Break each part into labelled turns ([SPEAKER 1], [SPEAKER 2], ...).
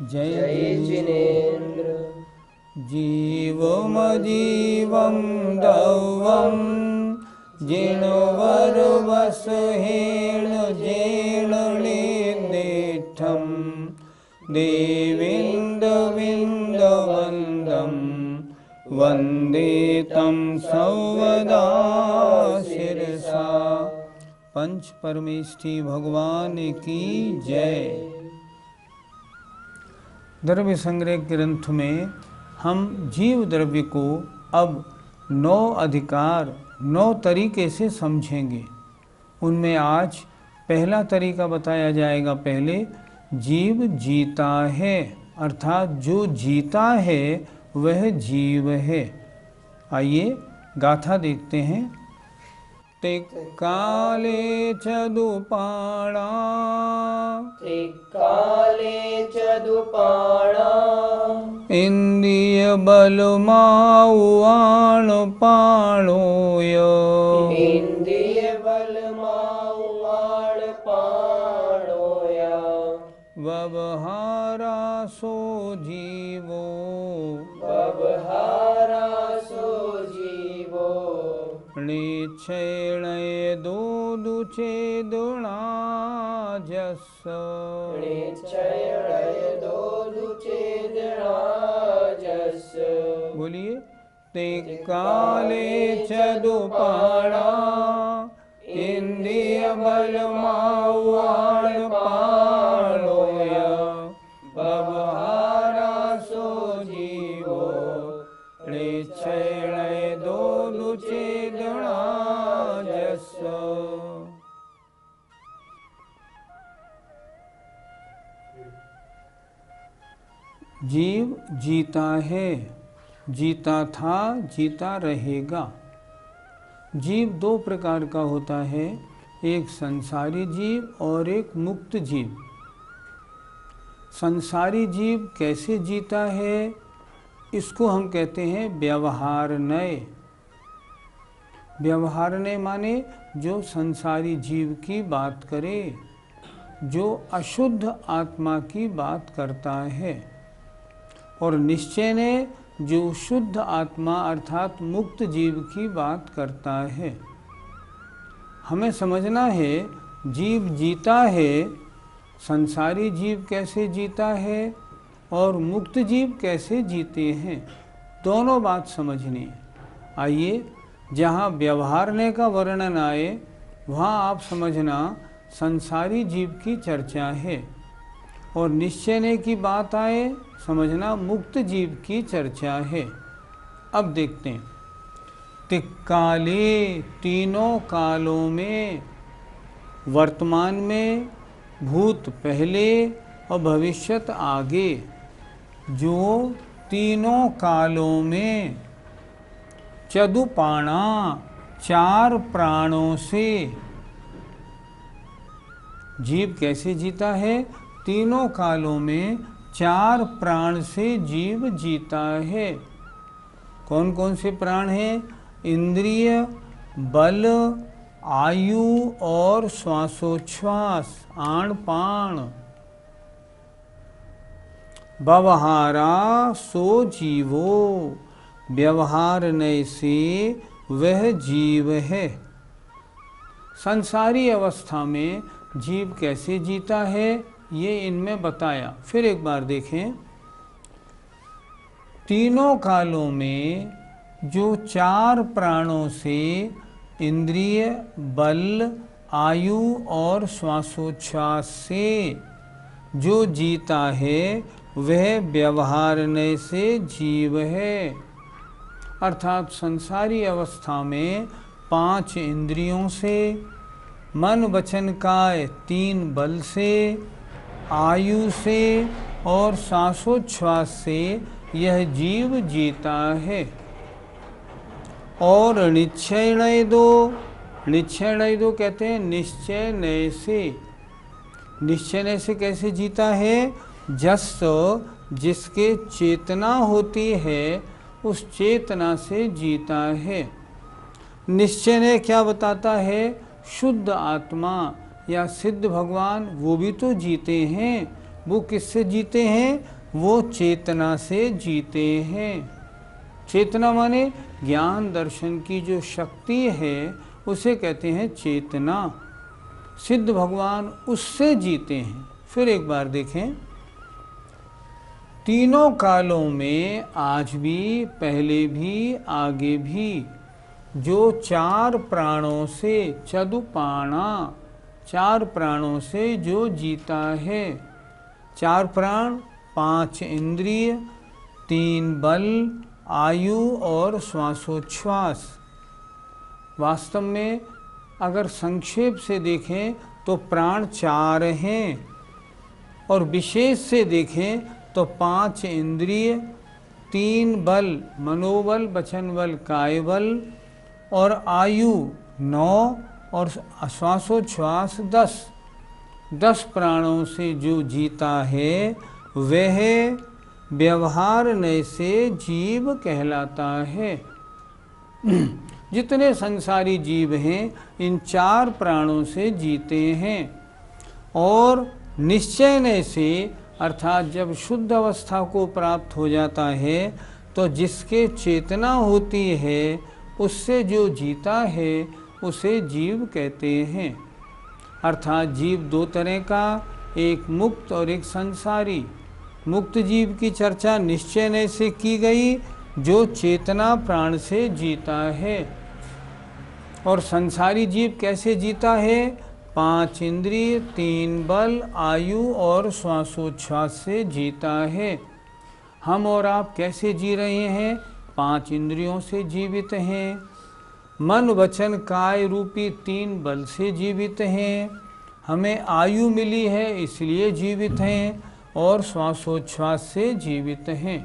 [SPEAKER 1] जय जिनेन्द्र। जीवमजीवं दौवं जिणवरवसहेण जेणलेदेठं देवेन्दविन्दवन्दं वन्दे तं सर्वदा शिरसा। पंच परमेष्ठी भगवान की जय। द्रव्य संग्रह ग्रंथ में हम जीव द्रव्य को अब 9 अधिकार 9 तरीके से समझेंगे। उनमें आज पहला तरीका बताया जाएगा। पहले जीव जीता है, अर्थात जो जीता है वह जीव है। आइए गाथा देखते हैं। त्रिकाले चदुपाणा
[SPEAKER 2] त्रिकाले चदुपाणा
[SPEAKER 1] इंद्रिय बलमाउआण पाणोय
[SPEAKER 2] इंद्रिय बलमाउआण पाणोया
[SPEAKER 1] व्यवहारा सो जीवो
[SPEAKER 2] व्यवहारा सो जीवो
[SPEAKER 1] निच्छेणयदो दुचेदुणाजस्स
[SPEAKER 2] निच्छयदो दुचेदुणाजस्स।
[SPEAKER 1] बोलिए। ते काले चदुपाणा इंद्रिय बलमाउआण पाणोय व्यवहारा सो जीवो निच्छेणयदो दुचेदुणाजस्स। जीव जीता है, जीता था, जीता रहेगा। जीव 2 प्रकार का होता है, एक संसारी जीव और एक मुक्त जीव। संसारी जीव कैसे जीता है, इसको हम कहते हैं व्यवहारनय। व्यवहारनय माने जो संसारी जीव की बात करे, जो अशुद्ध आत्मा की बात करता है, और निश्चय ने जो शुद्ध आत्मा अर्थात मुक्त जीव की बात करता है। हमें समझना है जीव जीता है, संसारी जीव कैसे जीता है और मुक्त जीव कैसे जीते हैं, दोनों बात समझनी है। आइए जहाँ व्यवहारने का वर्णन आए वहाँ आप समझना संसारी जीव की चर्चा है, और निश्चय की बात आए समझना मुक्त जीव की चर्चा है। अब देखते हैं। त्रिकाले तीनों कालों में, वर्तमान में, भूत पहले और भविष्यत आगे, जो तीनों कालों में चदुपाणा 4 प्राणों से जीव कैसे जीता है, तीनों कालों में 4 प्राण से जीव जीता है। कौन कौन से प्राण हैं? इंद्रिय, बल, आयु और श्वासोच्छ्वास, आण पाण। व्यवहारा सो जीवो, व्यवहारनय से वह जीव है। संसारी अवस्था में जीव कैसे जीता है ये इनमें बताया। फिर एक बार देखें। तीनों कालों में जो 4 प्राणों से इंद्रिय, बल, आयु और श्वासोच्छ्वास से जो जीता है वह व्यवहारनय से जीव है। अर्थात संसारी अवस्था में 5 इंद्रियों से, मन वचन काय 3 बल से, आयु से और श्वासोच्छ्वास से यह जीव जीता है। और निश्चय दो कहते हैं निश्चय नय से। निश्चय नय से कैसे जीता है? जस जिसके चेतना होती है उस चेतना से जीता है। निश्चय नय क्या बताता है? शुद्ध आत्मा या सिद्ध भगवान वो भी तो जीते हैं। वो किससे जीते हैं? वो चेतना से जीते हैं। चेतना माने ज्ञान दर्शन की जो शक्ति है उसे कहते हैं चेतना। सिद्ध भगवान उससे जीते हैं। फिर एक बार देखें, तीनों कालों में आज भी, पहले भी, आगे भी जो चार प्राणों से चतुपाणा, चार प्राणों से जो जीता है, चार प्राण, पांच इंद्रिय, तीन बल, आयु और श्वासोच्छ्वास। वास्तव में अगर संक्षेप से देखें तो प्राण चार हैं और विशेष से देखें तो पांच इंद्रिय, तीन बल, मनोबल, वचन बल, काय बल और आयु 9 और श्वासोच्छ्वास 10। 10 प्राणों से जो जीता है वह व्यवहार नय से जीव कहलाता है। जितने संसारी जीव हैं इन चार प्राणों से जीते हैं और निश्चय नय से, अर्थात जब शुद्ध अवस्था को प्राप्त हो जाता है तो जिसके चेतना होती है उससे जो जीता है उसे जीव कहते हैं। अर्थात जीव दो तरह का, एक मुक्त और एक संसारी। मुक्त जीव की चर्चा निश्चय नय से की गई जो चेतना प्राण से जीता है। और संसारी जीव कैसे जीता है? 5 इंद्रिय, 3 बल, आयु और श्वासोच्छ्वास से जीता है। हम और आप कैसे जी रहे हैं? 5 इंद्रियों से जीवित हैं। मन वचन काय रूपी 3 बल से जीवित हैं। हमें आयु मिली है इसलिए जीवित हैं और श्वासोच्छ्वास से जीवित हैं।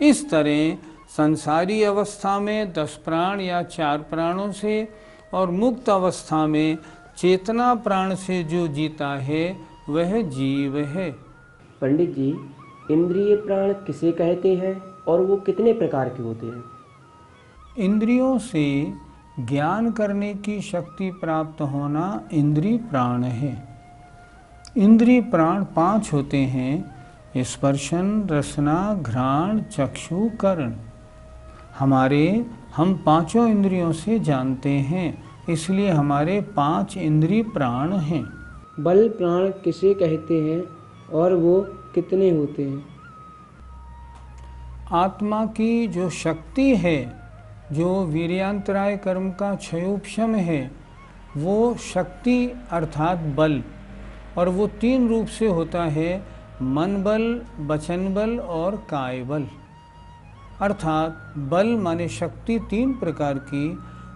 [SPEAKER 1] इस तरह संसारी अवस्था में 10 प्राण या 4 प्राणों से और मुक्त अवस्था में चेतना प्राण से जो जीता है वह जीव है।
[SPEAKER 2] पंडित जी, इंद्रिय प्राण किसे कहते हैं और वो कितने प्रकार के होते हैं?
[SPEAKER 1] इंद्रियों से ज्ञान करने की शक्ति प्राप्त होना इंद्रिय प्राण है। इंद्रिय प्राण 5 होते हैं: स्पर्शन, रसना, घ्राण, चक्षु, कर्ण। हम पांचों इंद्रियों से जानते हैं, इसलिए हमारे 5 इंद्रिय प्राण हैं।
[SPEAKER 2] बल प्राण किसे कहते हैं और वो कितने होते हैं?
[SPEAKER 1] आत्मा की जो शक्ति है, जो वीर्यांतराय कर्म का क्षयोपशम है, वो शक्ति अर्थात बल, और वो 3 रूप से होता है: मन बल, वचन बल और काय बल। अर्थात बल माने शक्ति 3 प्रकार की: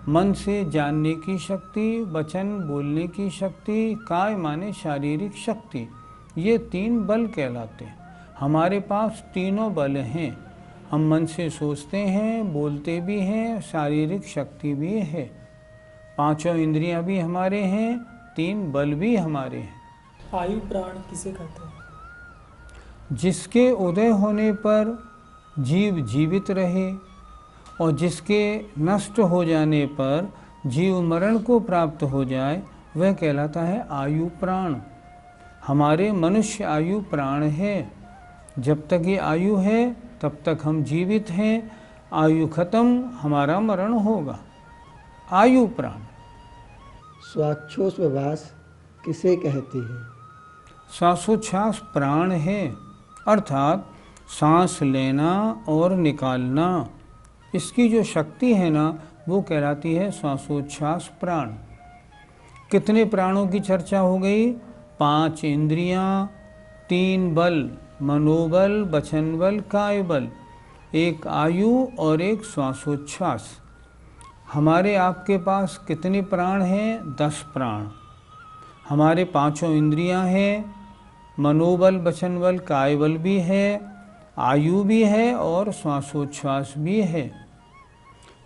[SPEAKER 1] मन से जानने की शक्ति, वचन बोलने की शक्ति, काय माने शारीरिक शक्ति। ये 3 बल कहलाते हैं। हमारे पास तीनों बल हैं। हम मन से सोचते हैं, बोलते भी हैं, शारीरिक शक्ति भी है। 5 इंद्रियां भी हमारे हैं, 3 बल भी हमारे हैं।
[SPEAKER 3] आयु प्राण किसे कहते हैं?
[SPEAKER 1] जिसके उदय होने पर जीव जीवित रहे और जिसके नष्ट हो जाने पर जीव मरण को प्राप्त हो जाए वह कहलाता है आयु प्राण। हमारे मनुष्य आयु प्राण है। जब तक ये आयु है तब तक हम जीवित हैं। आयु खत्म, हमारा मरण होगा। आयु प्राण।
[SPEAKER 2] श्वासोच्छ्वास किसे कहते हैं?
[SPEAKER 1] श्वासोच्छ्वास प्राण है, अर्थात सांस लेना और निकालना, इसकी जो शक्ति है ना वो कहलाती है श्वासोच्छ्वास प्राण। कितने प्राणों की चर्चा हो गई? 5 इंद्रियां, 3 बल, मनोबल, वचन बल, काय बल, 1 आयु और 1 श्वासोच्छ्वास। हमारे आपके पास कितने प्राण हैं? 10 प्राण। हमारे 5 इंद्रियां हैं, मनोबल, वचन बल, काय बल भी है, आयु भी है और श्वासोच्छ्वास भी है।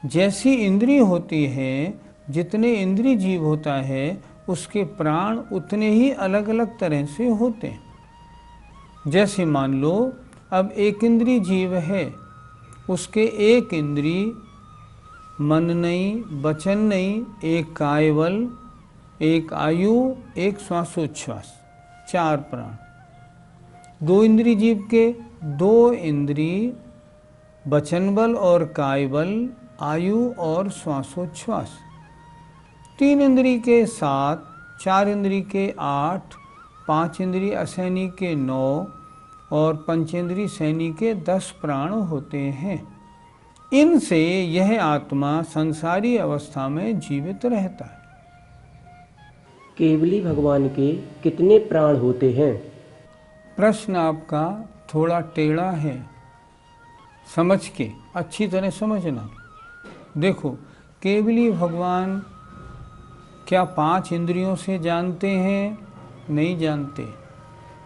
[SPEAKER 1] जैसी इंद्रिय होती है, जितने इंद्रिय जीव होता है उसके प्राण उतने ही अलग अलग तरह से होते हैं। जैसे मान लो अब एक इंद्रिय जीव है, उसके 1 इंद्रिय मन नहीं, वचन नहीं, 1 काय बल, 1 आयु, 1 श्वासोच्छ्वास, 4 प्राण। दो इंद्रिय जीव के 2 इंद्रिय वचन बल और काय बल, आयु और श्वासोच्छ्वास। 3 इंद्रिय के 7, 4 इंद्रिय के 8, 5 इंद्रिय असैनी के 9 और पंचेंद्रिय सैनी के 10 प्राण होते हैं। इनसे यह आत्मा संसारी अवस्था में जीवित रहता है।
[SPEAKER 2] केवली भगवान के कितने प्राण होते हैं?
[SPEAKER 1] प्रश्न आपका थोड़ा टेढ़ा है, समझ के अच्छी तरह समझना। देखो, केवली भगवान क्या 5 इंद्रियों से जानते हैं? नहीं जानते।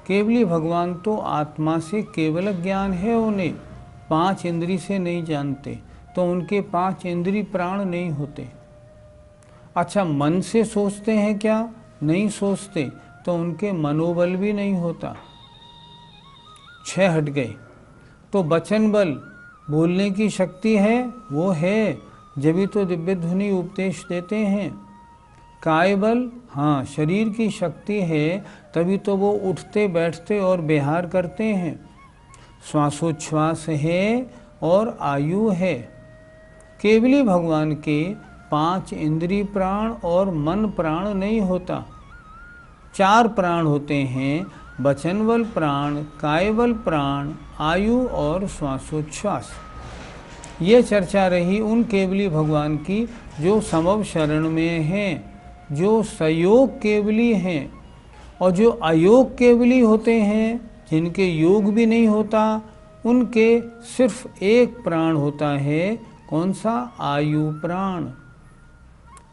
[SPEAKER 1] केवली भगवान तो आत्मा से केवल ज्ञान है, उन्हें 5 इंद्रिय से नहीं जानते, तो उनके 5 इंद्रिय प्राण नहीं होते। अच्छा, मन से सोचते हैं क्या? नहीं सोचते, तो उनके मनोबल भी नहीं होता। 6 हट गए। तो वचन बल, बोलने की शक्ति है, वो है, जभी तो दिव्य ध्वनि उपदेश देते हैं। काय बल, हाँ, शरीर की शक्ति है, तभी तो वो उठते बैठते और विहार करते हैं। श्वासोच्छ्वास है और आयु है। केवली भगवान के 5 इंद्रिय प्राण और मन प्राण नहीं होता। 4 प्राण होते हैं, वचन बल प्राण, काय बल प्राण, आयु और श्वासोच्छ्वास। ये चर्चा रही उन केवली भगवान की जो समव शरण में हैं, जो सयोग केवली हैं। और जो अयोग केवली होते हैं, जिनके योग भी नहीं होता, उनके सिर्फ एक प्राण होता है। कौन सा? आयु प्राण।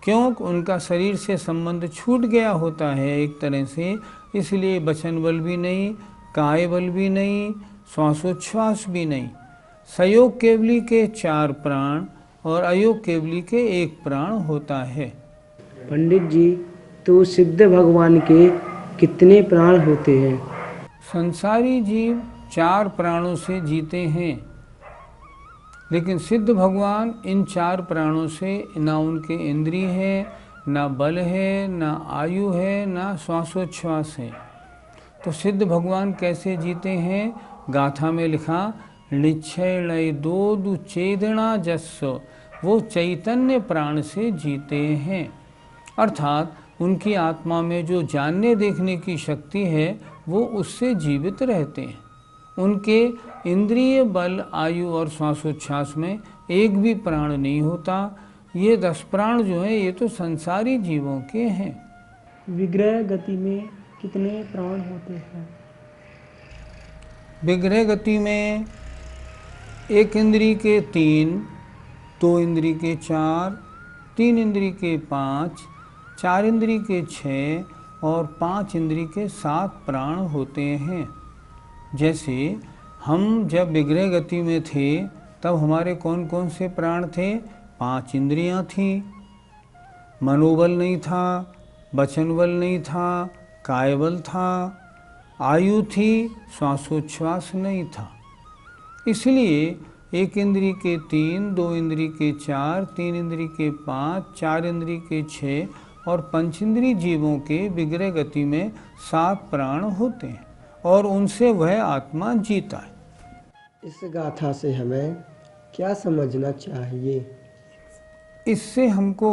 [SPEAKER 1] क्यों? उनका शरीर से संबंध छूट गया होता है एक तरह से, इसलिए वचन बल भी नहीं, काय बल भी नहीं, श्वासोच्छ्वास भी नहीं। सयोग केवली के 4 प्राण और अयोग केवली के 1 प्राण होता है।
[SPEAKER 4] पंडित जी, तो सिद्ध भगवान के कितने प्राण होते हैं?
[SPEAKER 1] संसारी जीव 4 प्राणों से जीते हैं, लेकिन सिद्ध भगवान इन 4 प्राणों से ना उनके इंद्रिय है, ना बल है, ना आयु है, ना श्वासोच्छ्वास है। तो सिद्ध भगवान कैसे जीते हैं? गाथा में लिखा, निश्चय लय दो चेदना जस्सो, वो चैतन्य प्राण से जीते हैं। अर्थात उनकी आत्मा में जो जानने देखने की शक्ति है, वो उससे जीवित रहते हैं। उनके इंद्रिय बल, आयु और श्वासोच्छ्वास में एक भी प्राण नहीं होता। ये 10 प्राण जो हैं, ये तो संसारी जीवों के हैं।
[SPEAKER 3] विग्रह गति में कितने प्राण होते हैं?
[SPEAKER 1] विग्रह गति में 1 इंद्रिय के 3, 2 इंद्रिय के 4, 3 इंद्रिय के 5, 4 इंद्रिय के 6 और 5 इंद्रिय के 7 प्राण होते हैं। जैसे हम जब विग्रह गति में थे, तब हमारे कौन कौन से प्राण थे? 5 इंद्रियां थीं। मनोबल नहीं था, वचन बल नहीं था, काय बल था, आयु थी, श्वासोच्छ्वास नहीं था। इसलिए 1 इंद्रिय के 3, 2 इंद्रिय के 4, 3 इंद्रिय के 5, 4 इंद्रिय के 6 और पंचेंद्रिय जीवों के विग्रह गति में 7 प्राण होते हैं और उनसे वह आत्मा जीता है।
[SPEAKER 4] इस गाथा से हमें क्या समझना चाहिए?
[SPEAKER 1] इससे हमको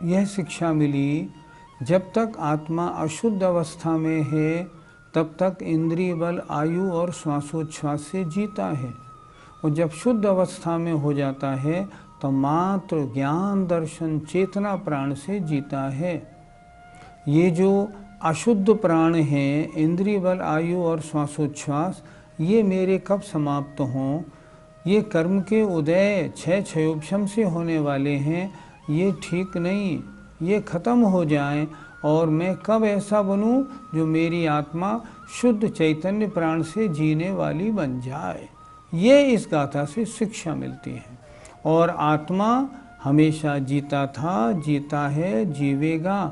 [SPEAKER 1] यह शिक्षा मिली, जब तक आत्मा अशुद्ध अवस्था में है, तब तक इंद्रिय बल, आयु और श्वासोच्छ्वास से जीता है। और जब शुद्ध अवस्था में हो जाता है, तो मात्र ज्ञान, दर्शन, चेतना प्राण से जीता है। ये जो अशुद्ध प्राण हैं, इंद्रिय बल, आयु और श्वासोच्छ्वास, ये मेरे कब समाप्त हों? ये कर्म के उदय 6 क्षयोपशम से होने वाले हैं, ये ठीक नहीं, ये खत्म हो जाएं। और मैं कब ऐसा बनूं जो मेरी आत्मा शुद्ध चैतन्य प्राण से जीने वाली बन जाए। ये इस गाथा से शिक्षा मिलती है। और आत्मा हमेशा जीता था, जीता है, जीवेगा।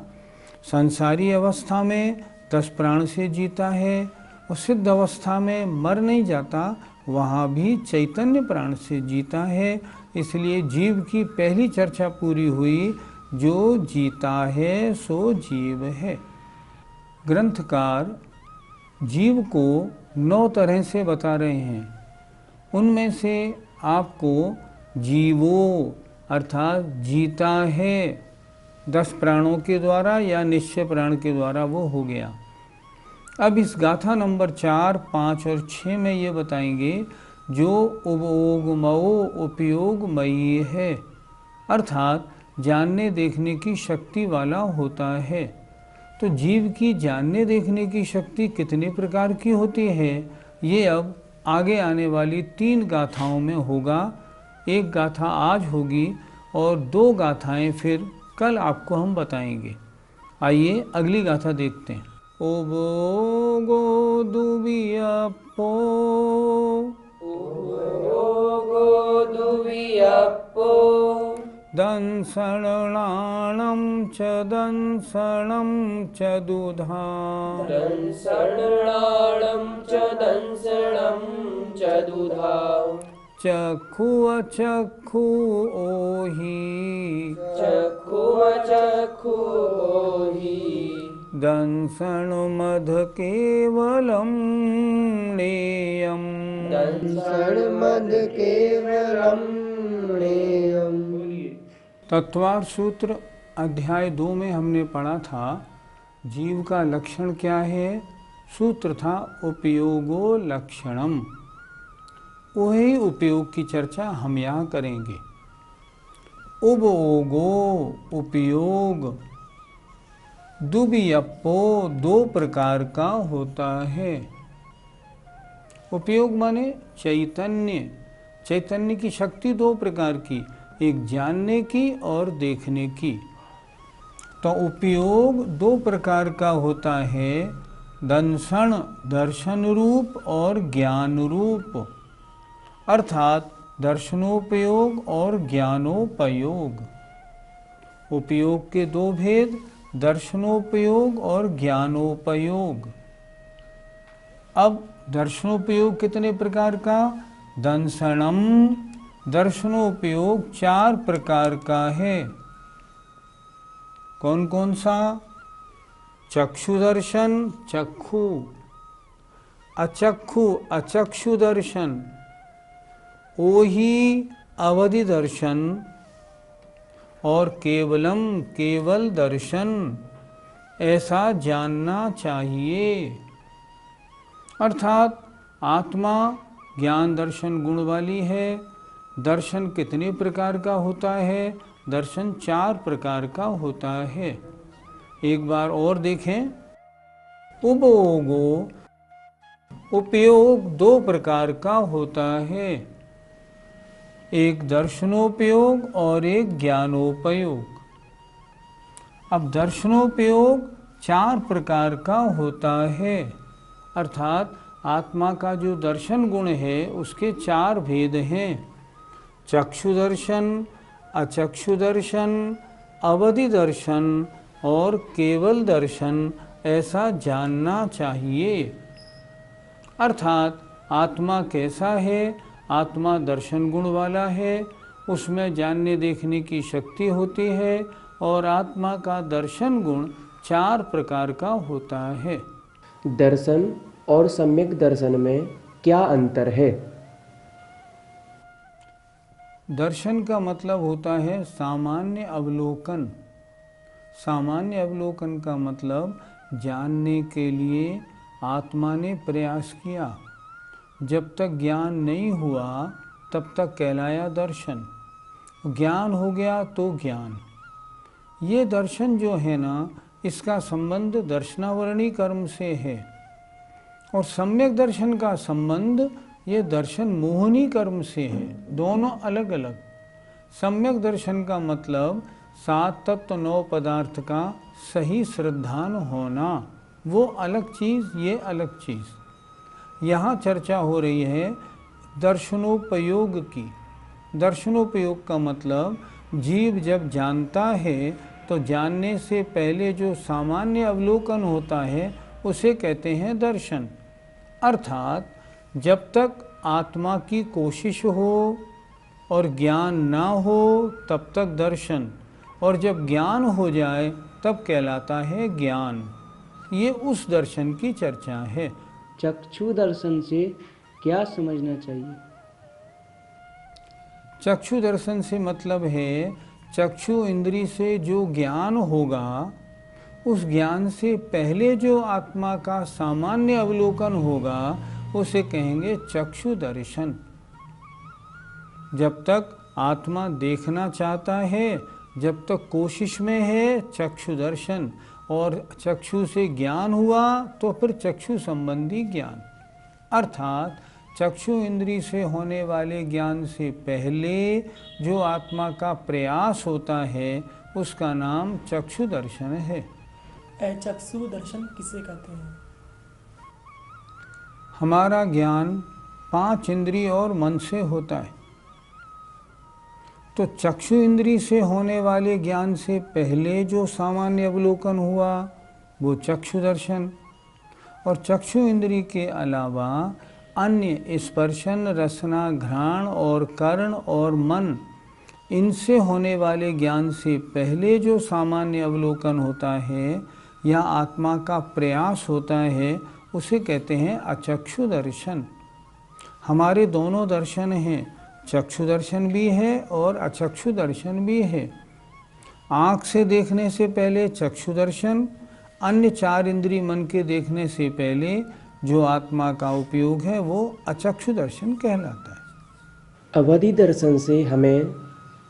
[SPEAKER 1] संसारी अवस्था में 10 प्राण से जीता है, और सिद्ध अवस्था में मर नहीं जाता, वहाँ भी चैतन्य प्राण से जीता है। इसलिए जीव की पहली चर्चा पूरी हुई, जो जीता है सो जीव है। ग्रंथकार जीव को 9 तरह से बता रहे हैं। उनमें से आपको जीवो अर्थात जीता है 10 प्राणों के द्वारा या निश्चय प्राण के द्वारा, वो हो गया। अब इस गाथा नंबर 4, 5 और 6 में ये बताएंगे जो उपयोगमयो उपयोगमयी है, अर्थात जानने देखने की शक्ति वाला होता है। तो जीव की जानने देखने की शक्ति कितने प्रकार की होती है, ये अब आगे आने वाली 3 गाथाओं में होगा। एक गाथा आज होगी और 2 गाथाएं फिर कल आपको हम बताएंगे। आइए अगली गाथा देखते हैं। ओबोगो दुबियप्पो,
[SPEAKER 2] ओबोगो दुबियप्पो,
[SPEAKER 1] दंसणाणं च दंसणं च दुधा,
[SPEAKER 2] दंसणाणं च दंसणं च दुधा,
[SPEAKER 1] चक्षु अचक्षु ओहि,
[SPEAKER 2] चक्षु अचक्षु ओहि,
[SPEAKER 1] दंसण मध केवलं नेयम्,
[SPEAKER 2] दंसण मद केवलम नेयम्।
[SPEAKER 1] तत्वार सूत्र अध्याय 2 में हमने पढ़ा था जीव का लक्षण क्या है। सूत्र था उपयोगो लक्षणम। वही उपयोग की चर्चा हम यहाँ करेंगे। उपयोगो उपयोग, दुबियप्पो 2 प्रकार का होता है। उपयोग माने चैतन्य, चैतन्य की शक्ति 2 प्रकार की, एक जानने की और देखने की। तो उपयोग 2 प्रकार का होता है, दंसण दर्शन रूप और ज्ञान रूप, अर्थात दर्शनोपयोग और ज्ञानोपयोग। उपयोग के 2 भेद, दर्शनोपयोग और ज्ञानोपयोग। अब दर्शनोपयोग कितने प्रकार का, दंसणम दर्शनोपयोग 4 प्रकार का है। कौन कौन सा, चक्षु दर्शन चक्षु, अचक्षु अचक्षु दर्शन, ओहि अवधि दर्शन और केवलम केवल दर्शन, ऐसा जानना चाहिए। अर्थात आत्मा ज्ञान दर्शन गुण वाली है। दर्शन कितने प्रकार का होता है, दर्शन 4 प्रकार का होता है। एक बार और देखें। उपयोगो उपयोग 2 प्रकार का होता है, एक दर्शनोपयोग और एक ज्ञानोपयोग। अब दर्शनोपयोग 4 प्रकार का होता है, अर्थात आत्मा का जो दर्शन गुण है उसके 4 भेद हैं, चक्षु दर्शन, अचक्षु दर्शन, अवधि दर्शन और केवल दर्शन, ऐसा जानना चाहिए। अर्थात आत्मा कैसा है, आत्मा दर्शन गुण वाला है, उसमें जानने देखने की शक्ति होती है और आत्मा का दर्शन गुण 4 प्रकार का होता है।
[SPEAKER 2] दर्शन और सम्यक दर्शन में क्या अंतर है?
[SPEAKER 1] दर्शन का मतलब होता है सामान्य अवलोकन। सामान्य अवलोकन का मतलब जानने के लिए आत्मा ने प्रयास किया, जब तक ज्ञान नहीं हुआ तब तक कहलाया दर्शन। ज्ञान हो गया तो ज्ञान। ये दर्शन जो है ना, इसका संबंध दर्शनावरणी कर्म से है और सम्यक दर्शन का संबंध ये दर्शन मोहनी कर्म से है। दोनों अलग अलग। सम्यक दर्शन का मतलब 7 तत्व 9 पदार्थ का सही श्रद्धान होना, वो अलग चीज़, ये अलग चीज़। यहाँ चर्चा हो रही है दर्शनोपयोग की। दर्शनोपयोग का मतलब जीव जब जानता है तो जानने से पहले जो सामान्य अवलोकन होता है उसे कहते हैं दर्शन। अर्थात जब तक आत्मा की कोशिश हो और ज्ञान ना हो तब तक दर्शन, और जब ज्ञान हो जाए तब कहलाता है ज्ञान। ये उस दर्शन की चर्चा है।
[SPEAKER 4] चक्षु दर्शन से क्या समझना चाहिए?
[SPEAKER 1] चक्षु दर्शन से मतलब है चक्षु इंद्री से जो ज्ञान होगा उस ज्ञान से पहले जो आत्मा का सामान्य अवलोकन होगा उसे कहेंगे चक्षु दर्शन। जब तक आत्मा देखना चाहता है, जब तक कोशिश में है, चक्षु दर्शन, और चक्षु से ज्ञान हुआ तो फिर चक्षु संबंधी ज्ञान, अर्थात चक्षु इंद्री से होने वाले ज्ञान से पहले जो आत्मा का प्रयास होता है उसका नाम चक्षु दर्शन है।
[SPEAKER 3] चक्षु दर्शन किसे कहते हैं?
[SPEAKER 1] हमारा ज्ञान 5 इंद्रिय और मन से होता है, तो चक्षु इंद्री से होने वाले ज्ञान से पहले जो सामान्य अवलोकन हुआ वो चक्षु दर्शन, और चक्षु इंद्री के अलावा अन्य स्पर्शन, रसना, घ्राण और कर्ण और मन, इनसे होने वाले ज्ञान से पहले जो सामान्य अवलोकन होता है या आत्मा का प्रयास होता है उसे कहते हैं अचक्षु दर्शन। हमारे दोनों दर्शन हैं, चक्षु दर्शन भी है और अचक्षु दर्शन भी है। आँख से देखने से पहले चक्षु दर्शन, अन्य 4 इंद्रिय मन के देखने से पहले जो आत्मा का उपयोग है वो अचक्षु दर्शन कहलाता है।
[SPEAKER 2] अवधि दर्शन से हमें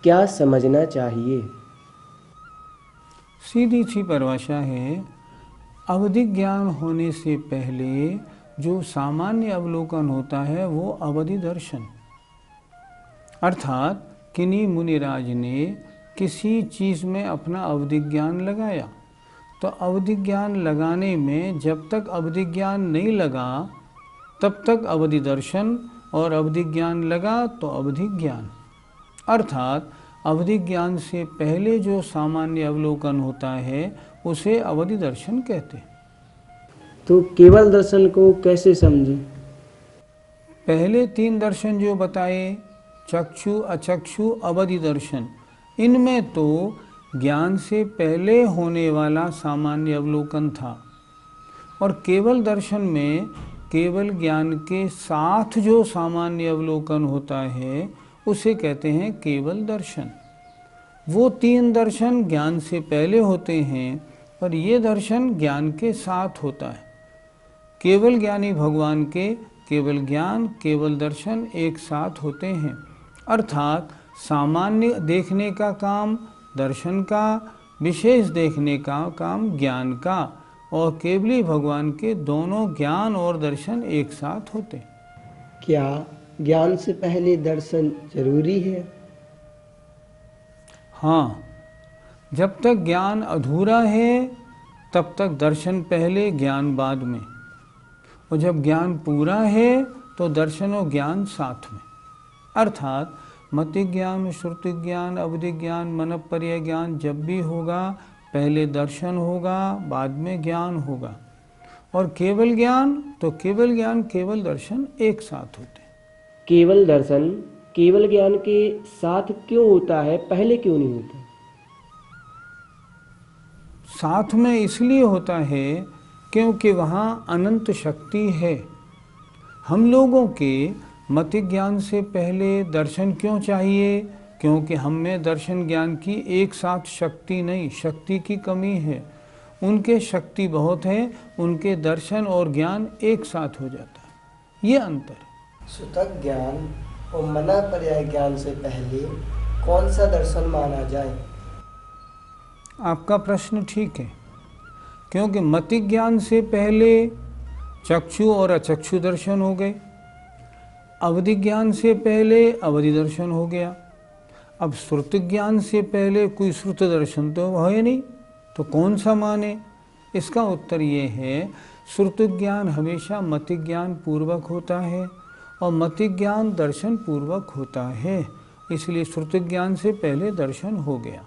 [SPEAKER 2] क्या समझना चाहिए?
[SPEAKER 1] सीधी सी परिभाषा है, अवधि ज्ञान होने से पहले जो सामान्य अवलोकन होता है वो अवधि दर्शन, अर्थात किन्हीं मुनिराज ने किसी चीज़ में अपना अवधि ज्ञान लगाया, तो अवधि ज्ञान लगाने में जब तक अवधि ज्ञान नहीं लगा तब तक अवधि दर्शन, और अवधि ज्ञान लगा तो अवधि ज्ञान, अर्थात अवधि ज्ञान से पहले जो सामान्य अवलोकन होता है उसे अवधि दर्शन कहते हैं।
[SPEAKER 4] तो केवल दर्शन को कैसे समझें?
[SPEAKER 1] पहले 3 दर्शन जो बताए, चक्षु, अचक्षु, अवधि दर्शन, इनमें तो ज्ञान से पहले होने वाला सामान्य अवलोकन था, और केवल दर्शन में केवल ज्ञान के साथ जो सामान्य अवलोकन होता है उसे कहते हैं केवल दर्शन। वो 3 दर्शन ज्ञान से पहले होते हैं पर ये दर्शन ज्ञान के साथ होता है। केवल ज्ञानी भगवान के केवल ज्ञान, केवल दर्शन एक साथ होते हैं, अर्थात सामान्य देखने का काम दर्शन का, विशेष देखने का काम ज्ञान का, और केवली भगवान के दोनों ज्ञान और दर्शन एक साथ होते।
[SPEAKER 4] क्या ज्ञान से पहले दर्शन जरूरी है?
[SPEAKER 1] हाँ, जब तक ज्ञान अधूरा है तब तक दर्शन पहले, ज्ञान बाद में, और जब ज्ञान पूरा है तो दर्शन और ज्ञान साथ में, अर्थात मति ज्ञान, श्रुति ज्ञान, अवधि ज्ञान, मनःपर्यय ज्ञान जब भी होगा पहले दर्शन होगा बाद में ज्ञान होगा, और केवल ज्ञान तो केवल ज्ञान केवल दर्शन एक साथ होते हैं।
[SPEAKER 2] केवल दर्शन केवल ज्ञान के साथ क्यों होता है, पहले क्यों नहीं होता?
[SPEAKER 1] साथ में इसलिए होता है क्योंकि वहाँ अनंत शक्ति है। हम लोगों के मति ज्ञान से पहले दर्शन क्यों चाहिए? क्योंकि हम में दर्शन ज्ञान की एक साथ शक्ति नहीं, शक्ति की कमी है। उनके शक्ति बहुत है, उनके दर्शन और ज्ञान एक साथ हो जाता है, ये अंतर है।
[SPEAKER 5] सुतक ज्ञान और मनःपर्यय ज्ञान से पहले कौन सा दर्शन माना जाए?
[SPEAKER 1] आपका प्रश्न ठीक है, क्योंकि मति ज्ञान से पहले चक्षु और अचक्षु दर्शन हो गए, अवधि ज्ञान से पहले अवधि दर्शन हो गया। अब श्रुति ज्ञान से पहले कोई श्रुत दर्शन तो है नहीं, तो कौन सा माने? इसका उत्तर ये है, श्रुति ज्ञान हमेशा मति ज्ञान पूर्वक होता है और मति ज्ञान दर्शन पूर्वक होता है, इसलिए श्रुति ज्ञान से पहले दर्शन हो गया।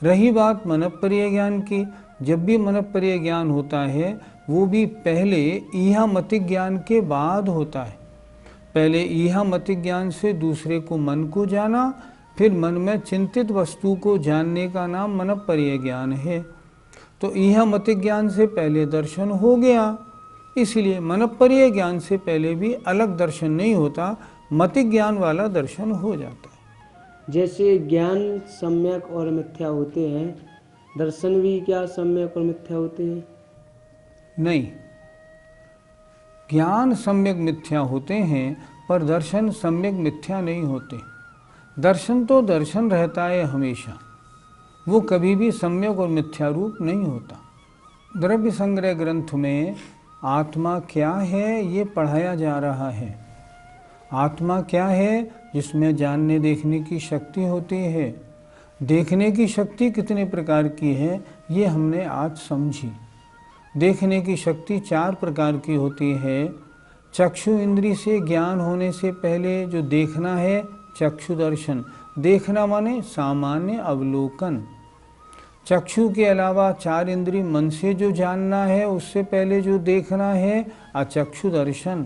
[SPEAKER 1] रही बात मनःपर्यय ज्ञान की, जब भी मनःपर्यय ज्ञान होता है वो भी पहले ईहा मति ज्ञान के बाद होता है। पहले ईहा मति ज्ञान से दूसरे को मन को जाना, फिर मन में चिंतित वस्तु को जानने का नाम मनःपर्यय ज्ञान है। तो ईहा मति ज्ञान से पहले दर्शन हो गया, इसलिए मनप्पर्य ज्ञान से पहले भी अलग दर्शन नहीं होता, मति ज्ञान वाला दर्शन हो जाता है।
[SPEAKER 4] जैसे ज्ञान सम्यक और मिथ्या होते हैं, दर्शन भी क्या सम्यक और मिथ्या होते हैं?
[SPEAKER 1] नहीं, ज्ञान सम्यक मिथ्या होते हैं पर दर्शन सम्यक मिथ्या नहीं होते। दर्शन तो दर्शन रहता है हमेशा, वो कभी भी सम्यक और मिथ्या रूप नहीं होता। द्रव्य संग्रह ग्रंथ में आत्मा क्या है ये पढ़ाया जा रहा है। आत्मा क्या है? जिसमें जानने देखने की शक्ति होती है। देखने की शक्ति कितने प्रकार की है ये हमने आज समझी। देखने की शक्ति 4 प्रकार की होती है। चक्षु इंद्री से ज्ञान होने से पहले जो देखना है चक्षु दर्शन। देखना माने सामान्य अवलोकन। चक्षु के अलावा 4 इंद्री मन से जो जानना है उससे पहले जो देखना है अचक्षु दर्शन।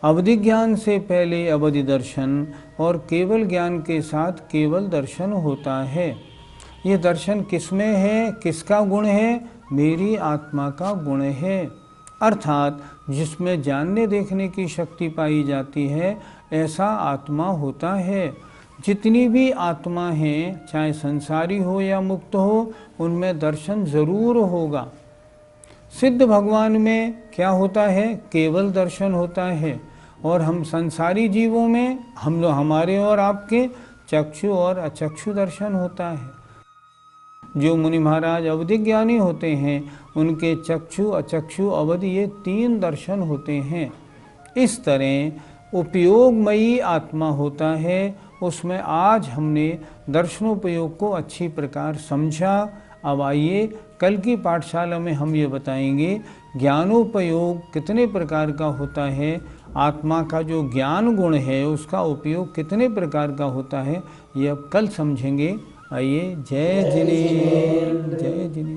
[SPEAKER 1] अवधि ज्ञान से पहले अवधि दर्शन और केवल ज्ञान के साथ केवल दर्शन होता है। ये दर्शन किसमें है? किसका गुण है? मेरी आत्मा का गुण है। अर्थात जिसमें जानने देखने की शक्ति पाई जाती है ऐसा आत्मा होता है। जितनी भी आत्मा हैं, चाहे संसारी हो या मुक्त हो, उनमें दर्शन जरूर होगा। सिद्ध भगवान में क्या होता है? केवल दर्शन होता है। और हम संसारी जीवों में हमारे और आपके चक्षु और अचक्षु दर्शन होता है। जो मुनि महाराज अवधि ज्ञानी होते हैं उनके चक्षु अचक्षु अवधि ये 3 दर्शन होते हैं। इस तरह उपयोगमयी आत्मा होता है, उसमें आज हमने दर्शनोपयोग को अच्छी प्रकार समझा। अब आइए कल की पाठशाला में हम ये बताएंगे ज्ञानोपयोग कितने प्रकार का होता है, आत्मा का जो ज्ञान गुण है उसका उपयोग कितने प्रकार का होता है, ये अब कल समझेंगे। आइए, जय जिनेंद्र, जय जिनेंद्र।